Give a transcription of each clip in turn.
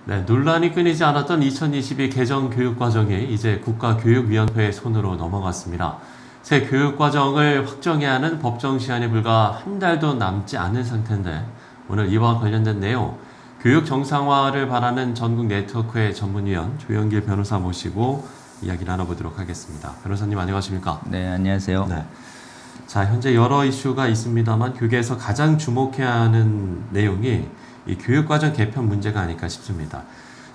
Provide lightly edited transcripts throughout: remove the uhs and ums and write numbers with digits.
네, 논란이 끊이지 않았던 2022 개정 교육과정이 이제 국가교육위원회의 손으로 넘어갔습니다. 새 교육과정을 확정해야 하는 법정 시한이 불과 한 달도 남지 않은 상태인데 오늘 이와 관련된 내용, 교육 정상화를 바라는 전국 네트워크의 전문위원 조영길 변호사 모시고 이야기 나눠보도록 하겠습니다. 변호사님 안녕하십니까? 네, 안녕하세요. 네. 자, 현재 여러 이슈가 있습니다만 교계에서 가장 주목해야 하는 내용이 이 교육과정 개편 문제가 아닐까 싶습니다.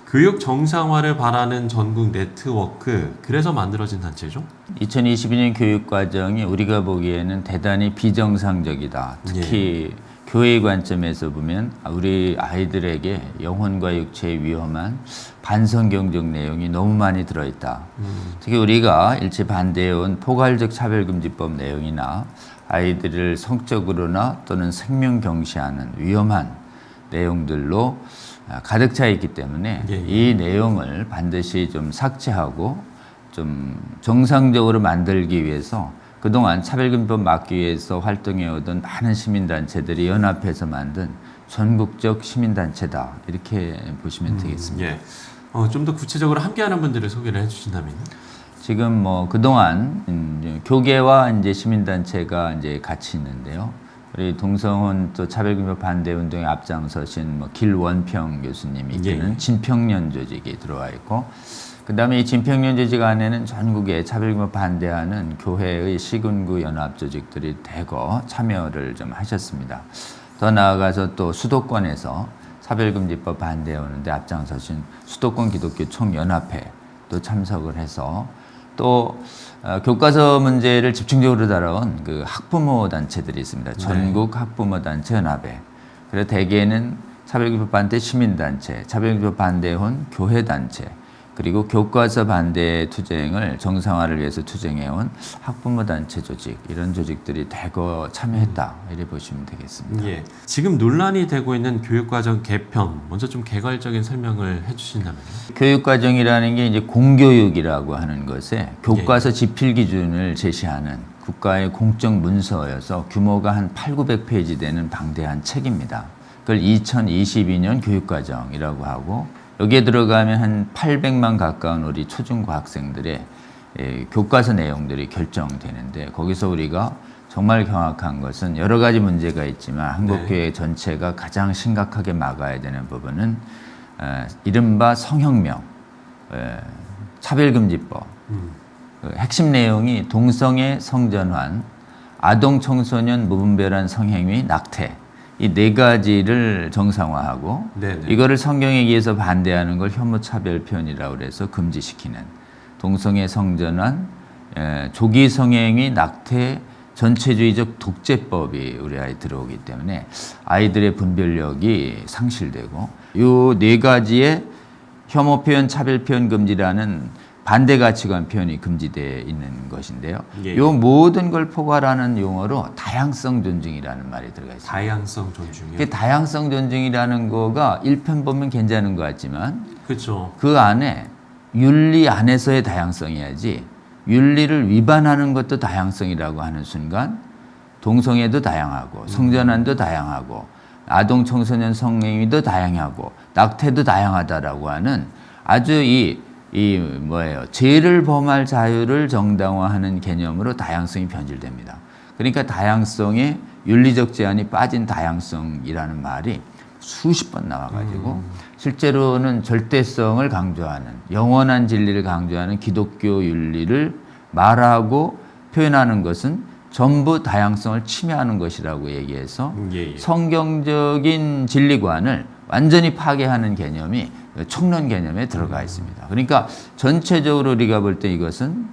교육 정상화를 바라는 전국 네트워크, 그래서 만들어진 단체죠? 2022년 교육과정이 우리가 보기에는 대단히 비정상적이다. 특히 교회의 관점에서 보면 우리 아이들에게 영혼과 육체에 위험한 반성경적 내용이 너무 많이 들어있다. 특히 우리가 일제 반대해온 포괄적 차별금지법 내용이나 아이들을 성적으로나 또는 생명 경시하는 위험한 내용들로 가득 차 있기 때문에 이 내용을 반드시 좀 삭제하고 좀 정상적으로 만들기 위해서 그동안 차별금지법 막기 위해서 활동해오던 많은 시민단체들이 연합해서 만든 전국적 시민단체다. 이렇게 보시면 되겠습니다. 좀 더 구체적으로 함께하는 분들을 소개를 해주신다면요? 지금 교계와 이제 시민단체가 이제 같이 있는데요. 우리 동성혼 또 차별금지법 반대 운동에 앞장서신 길원평 교수님이 이끄는 진평련 조직이 들어와 있고, 그 다음에 이 진평련 조직 안에는 전국에 차별금지법 반대하는 교회의 시군구 연합 조직들이 대거 참여를 좀 하셨습니다. 더 나아가서 또 수도권에서 차별금지법 반대해 오는데 앞장서신 수도권 기독교 총연합회 또 참석을 해서 또 교과서 문제를 집중적으로 다뤄온 그 학부모 단체들이 있습니다. 전국 학부모 단체 연합회. 그래서 대개는 차별금지법 반대 시민단체, 차별금지법 반대해온 교회 단체, 그리고 교과서 반대 투쟁을 정상화를 위해서 투쟁해온 학부모 단체 조직, 이런 조직들이 대거 참여했다. 이렇게 보시면 되겠습니다. 지금 논란이 되고 있는 교육과정 개편, 먼저 좀 개괄적인 설명을 해주신다면요? 교육과정이라는 게 이제 공교육이라고 하는 것에 교과서 집필 기준을 제시하는 국가의 공적 문서여서 규모가 한 8,900페이지 되는 방대한 책입니다. 그걸 2022년 교육과정이라고 하고, 여기에 들어가면 한 800만 가까운 우리 초중고 학생들의 교과서 내용들이 결정되는데, 거기서 우리가 정말 경악한 것은 여러 가지 문제가 있지만 한국교회 전체가 가장 심각하게 막아야 되는 부분은 이른바 성혁명, 차별금지법, 핵심 내용이 동성애 성전환, 아동 청소년 무분별한 성행위, 낙태, 이 네 가지를 정상화하고 이거를 성경에 의해서 반대하는 걸 혐오차별 표현이라고 그래서 금지시키는 동성애 성전환, 조기 성행위, 낙태, 전체주의적 독재법이 우리 아이 들어오기 때문에 아이들의 분별력이 상실되고, 이 네 가지의 혐오 표현, 차별 표현 금지라는 반대 가치관 표현이 금지되어 있는 것인데요. 이 모든 걸 포괄하는 용어로 다양성 존중이라는 말이 들어가 있습니다. 다양성 존중이요? 그 다양성 존중이라는 거가 1편 보면 괜찮은 것 같지만 그렇죠. 그 안에 윤리 안에서의 다양성이야지, 윤리를 위반하는 것도 다양성이라고 하는 순간 동성애도 다양하고 성전환도 다양하고 아동 청소년 성행위도 다양하고 낙태도 다양하다라고 하는 아주 죄를 범할 자유를 정당화하는 개념으로 다양성이 변질됩니다. 그러니까 다양성에 윤리적 제한이 빠진 다양성이라는 말이 수십 번 나와가지고 실제로는 절대성을 강조하는, 영원한 진리를 강조하는 기독교 윤리를 말하고 표현하는 것은 전부 다양성을 침해하는 것이라고 얘기해서 성경적인 진리관을 완전히 파괴하는 개념이 총론 개념에 들어가 있습니다. 그러니까 전체적으로 우리가 볼 때 이것은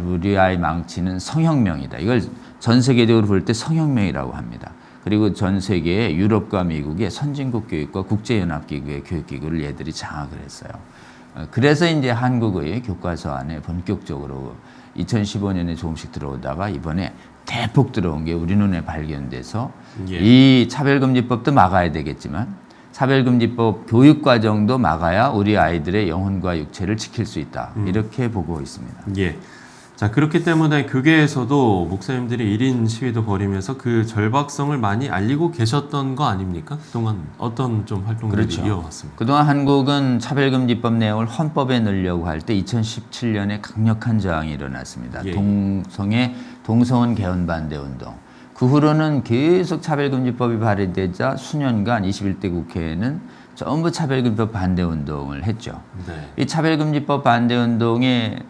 우리 아이 망치는 성혁명이다. 이걸 전 세계적으로 볼 때 성혁명이라고 합니다. 그리고 전 세계의 유럽과 미국의 선진국 교육과 국제연합기구의 교육기구를 얘들이 장악을 했어요. 그래서 이제 한국의 교과서 안에 본격적으로 2015년에 조금씩 들어오다가 이번에 대폭 들어온 게 우리 눈에 발견돼서 이 차별금지법도 막아야 되겠지만 차별금지법 교육과정도 막아야 우리 아이들의 영혼과 육체를 지킬 수 있다. 이렇게 보고 있습니다. 자, 그렇기 때문에 교계에서도 목사님들이 1인 시위도 벌이면서 그 절박성을 많이 알리고 계셨던 거 아닙니까? 그동안 어떤 좀 활동들이 그렇죠. 이어왔습니까? 그동안 한국은 차별금지법 내용을 헌법에 넣으려고 할 때 2017년에 강력한 저항이 일어났습니다. 예. 동성원 개헌 반대 운동. 그 후로는 계속 차별금지법이 발의되자 수년간 21대 국회에는 전부 차별금지법 반대 운동을 했죠. 네. 이 차별금지법 반대 운동에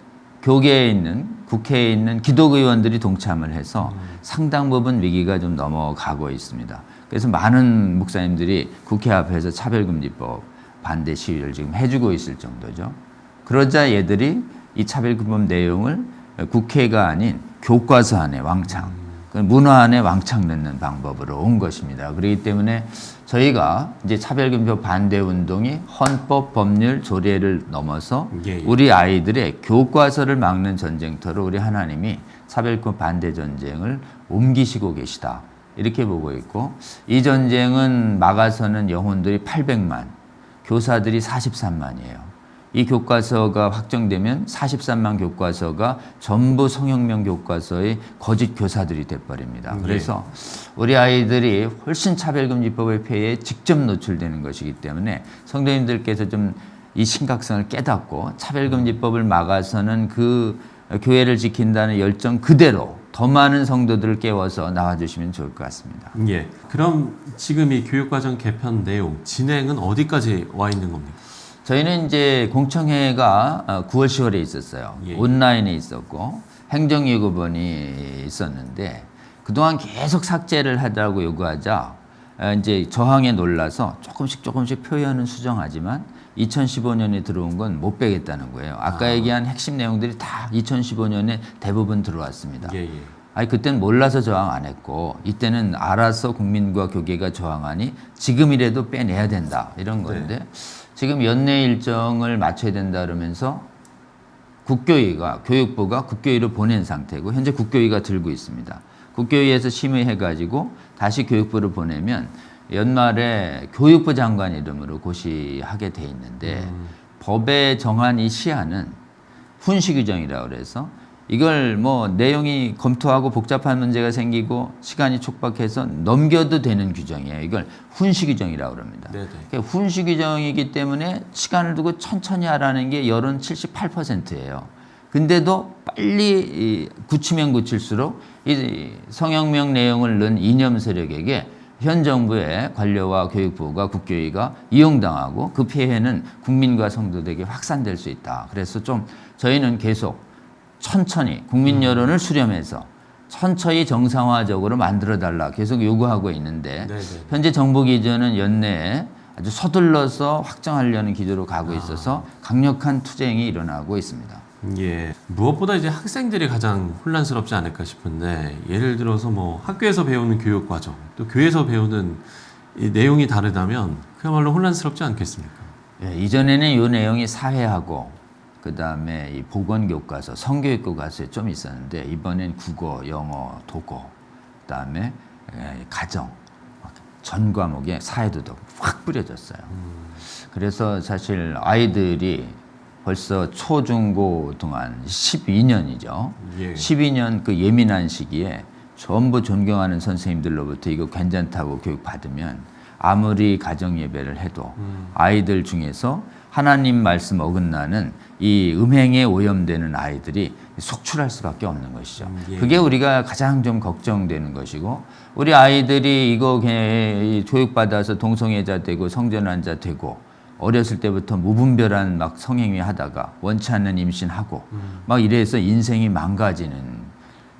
교계에 있는 국회에 있는 기독의원들이 동참을 해서 상당 부분 위기가 좀 넘어가고 있습니다. 그래서 많은 목사님들이 국회 앞에서 차별금지법 반대 시위를 지금 해주고 있을 정도죠. 그러자 얘들이 이 차별금지법 내용을 국회가 아닌 교과서 안에 왕창, 문화 안에 왕창 넣는 방법으로 온 것입니다. 그렇기 때문에 저희가 이제 차별금지법 반대 운동이 헌법, 법률, 조례를 넘어서 예. 우리 아이들의 교과서를 막는 전쟁터로 우리 하나님이 차별금지법 반대 전쟁을 옮기시고 계시다. 이렇게 보고 있고, 이 전쟁은 막아서는 영혼들이 800만, 교사들이 43만이에요. 이 교과서가 확정되면 43만 교과서가 전부 성혁명 교과서의 거짓 교사들이 돼버립니다. 그래서 우리 아이들이 훨씬 차별금지법의 폐해에 직접 노출되는 것이기 때문에 성도님들께서 좀 이 심각성을 깨닫고 차별금지법을 막아서는 그 교회를 지킨다는 열정 그대로 더 많은 성도들을 깨워서 나와주시면 좋을 것 같습니다. 예. 그럼 지금 이 교육과정 개편 내용 진행은 어디까지 와 있는 겁니까? 저희는 이제 공청회가 9월, 10월에 있었어요. 예. 온라인에 있었고 행정예고본이 있었는데 그동안 계속 삭제를 하자고 요구하자 이제 저항에 놀라서 조금씩 표현은 수정하지만 2015년에 들어온 건 못 빼겠다는 거예요. 아까 얘기한 핵심 내용들이 다 2015년에 대부분 들어왔습니다. 예. 아니 그때는 몰라서 저항 안 했고 이때는 알아서 국민과 교계가 저항하니 지금이라도 빼내야 된다 이런 건데 지금 연내 일정을 맞춰야 된다 그러면서 국교위가 교육부가 국교위로 보낸 상태고 현재 국교위가 들고 있습니다. 국교위에서 심의해가지고 다시 교육부로 보내면 연말에 교육부 장관 이름으로 고시하게 돼 있는데 법에 정한 이 시한은 훈시 규정이라고 그래서 이걸 뭐 내용이 검토하고 복잡한 문제가 생기고 시간이 촉박해서 넘겨도 되는 규정이에요. 이걸 훈시 규정이라고 그럽니다. 그러니까 훈시 규정이기 때문에 시간을 두고 천천히 하라는 게 여론 78%예요. 근데도 빨리 굳히면 굳힐수록 이 성혁명 내용을 넣은 이념 세력에게 현 정부의 관료와 교육부가 국교위가 이용당하고 그 피해는 국민과 성도들에게 확산될 수 있다. 그래서 좀 저희는 계속 천천히 국민 여론을 수렴해서 천천히 정상화적으로 만들어달라 계속 요구하고 있는데 현재 정부 기준은 연내에 아주 서둘러서 확정하려는 기조로 가고 있어서 강력한 투쟁이 일어나고 있습니다. 예. 무엇보다 이제 학생들이 가장 혼란스럽지 않을까 싶은데 예를 들어서 뭐 학교에서 배우는 교육 과정 또 교회에서 배우는 이 내용이 다르다면 그야말로 혼란스럽지 않겠습니까? 예, 이전에는 이 내용이 사회하고 그다음에 이 보건교과서, 성교육 교과서에 좀 있었는데 이번엔 국어, 영어, 독어, 그다음에 가정, 전 과목에 사회도덕 확 뿌려졌어요. 그래서 사실 아이들이 벌써 초중고 동안 12년이죠. 12년 그 예민한 시기에 전부 존경하는 선생님들로부터 이거 괜찮다고 교육받으면 아무리 가정 예배를 해도 아이들 중에서 하나님 말씀 어긋나는 이 음행에 오염되는 아이들이 속출할 수밖에 없는 것이죠. 그게 우리가 가장 좀 걱정되는 것이고 우리 아이들이 이거 교육받아서 동성애자 되고 성전환자 되고 어렸을 때부터 무분별한 막 성행위 하다가 원치 않는 임신하고 막 이래서 인생이 망가지는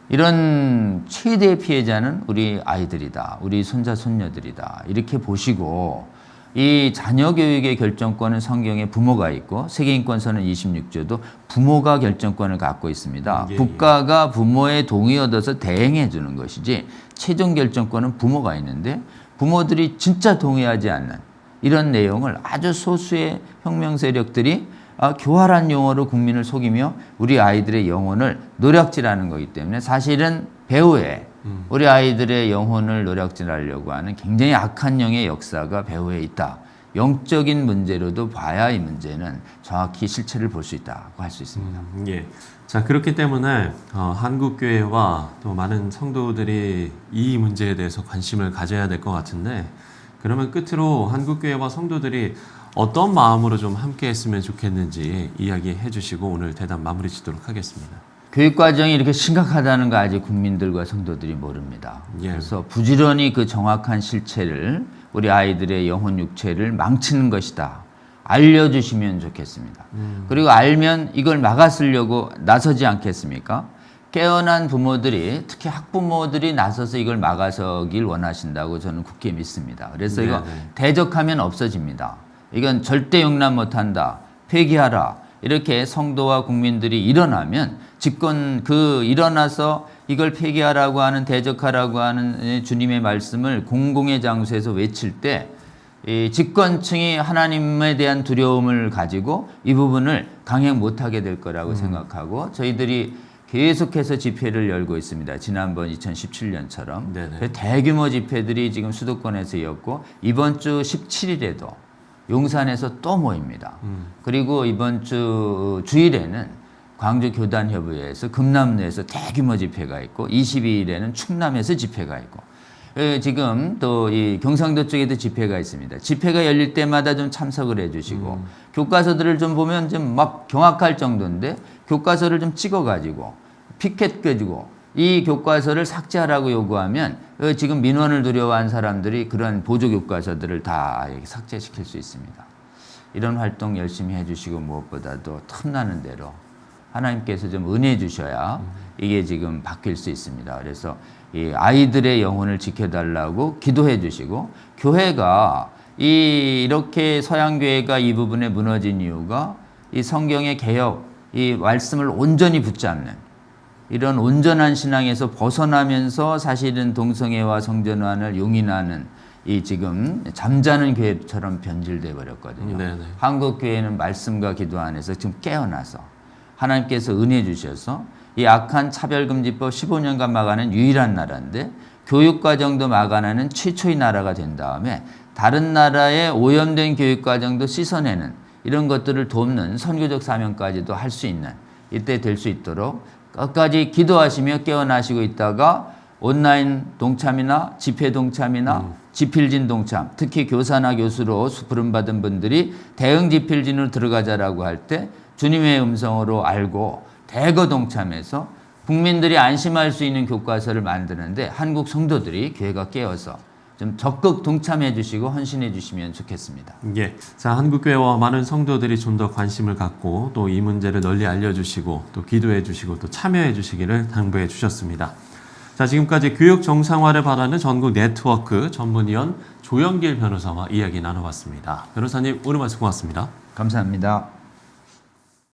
이런 최대의 피해자는 우리 아이들이다. 우리 손자 손녀들이다. 이렇게 보시고 이 자녀 교육의 결정권은 성경에 부모가 있고 세계인권선언 26조도 부모가 결정권을 갖고 있습니다. 국가가 부모의 동의 얻어서 대행해 주는 것이지 최종 결정권은 부모가 있는데 부모들이 진짜 동의하지 않는 이런 내용을 아주 소수의 혁명 세력들이 교활한 용어로 국민을 속이며 우리 아이들의 영혼을 노략질하는 거기 때문에 사실은 배후에 우리 아이들의 영혼을 노략질하려고 하는 굉장히 악한 영의 역사가 배후에 있다. 영적인 문제로도 봐야 이 문제는 정확히 실체를 볼 수 있다고 할 수 있습니다. 예. 자, 그렇기 때문에 한국교회와 또 많은 성도들이 이 문제에 대해서 관심을 가져야 될 것 같은데, 그러면 끝으로 한국교회와 성도들이 어떤 마음으로 좀 함께 했으면 좋겠는지 이야기해 주시고 오늘 대담 마무리 짓도록 하겠습니다. 교육 과정이 이렇게 심각하다는 거 아직 국민들과 성도들이 모릅니다. 예. 그래서 부지런히 그 정확한 실체를 우리 아이들의 영혼 육체를 망치는 것이다. 알려주시면 좋겠습니다. 그리고 알면 이걸 막아쓰려고 나서지 않겠습니까? 깨어난 부모들이, 특히 학부모들이 나서서 이걸 막아서길 원하신다고 저는 굳게 믿습니다. 그래서 이거 대적하면 없어집니다. 이건 절대 용납 못한다. 폐기하라. 이렇게 성도와 국민들이 일어나면 일어나서 이걸 폐기하라고 하는, 대적하라고 하는 주님의 말씀을 공공의 장소에서 외칠 때 이 집권층이 하나님에 대한 두려움을 가지고 이 부분을 강행 못하게 될 거라고 생각하고 저희들이 계속해서 집회를 열고 있습니다. 지난번 2017년처럼 대규모 집회들이 지금 수도권에서 이었고 이번 주 17일에도 용산에서 또 모입니다. 그리고 이번 주 주일에는 광주 교단협의회에서 금남로에서 대규모 집회가 있고 22일에는 충남에서 집회가 있고 지금 또 이 경상도 쪽에도 집회가 있습니다. 집회가 열릴 때마다 좀 참석을 해주시고 교과서들을 좀 보면 좀 막 경악할 정도인데 교과서를 좀 찍어가지고 피켓 껴주고 이 교과서를 삭제하라고 요구하면 지금 민원을 두려워한 사람들이 그런 보조 교과서들을 다 삭제시킬 수 있습니다. 이런 활동 열심히 해주시고 무엇보다도 틈나는 대로 하나님께서 좀 은혜 주셔야 이게 지금 바뀔 수 있습니다. 그래서 이 아이들의 영혼을 지켜달라고 기도해 주시고 교회가 이렇게 서양교회가 이 부분에 무너진 이유가 이 성경의 개혁, 이 말씀을 온전히 붙잡는 이런 온전한 신앙에서 벗어나면서 사실은 동성애와 성전환을 용인하는 이 지금 잠자는 교회처럼 변질돼 버렸거든요. 한국 교회는 말씀과 기도 안에서 지금 깨어나서 하나님께서 은혜 주셔서 이 악한 차별금지법 15년간 막아낸 유일한 나라인데 교육과정도 막아내는 최초의 나라가 된 다음에 다른 나라의 오염된 교육과정도 씻어내는 이런 것들을 돕는 선교적 사명까지도 할 수 있는 이때 될 수 있도록 끝까지 기도하시며 깨어나시고 있다가 온라인 동참이나 집회 동참이나 지필진 동참, 특히 교사나 교수로 부름받은 분들이 대응 지필진으로 들어가자라고 할 때 주님의 음성으로 알고 대거 동참해서 국민들이 안심할 수 있는 교과서를 만드는데 한국 성도들이 교회가 깨어서 좀 적극 동참해 주시고 헌신해 주시면 좋겠습니다. 예. 자, 한국교회와 많은 성도들이 좀 더 관심을 갖고 또 이 문제를 널리 알려주시고 또 기도해 주시고 또 참여해 주시기를 당부해 주셨습니다. 자, 지금까지 교육 정상화를 바라는 전국 네트워크 전문위원 조영길 변호사와 이야기 나눠봤습니다. 변호사님, 오늘 말씀 고맙습니다. 감사합니다.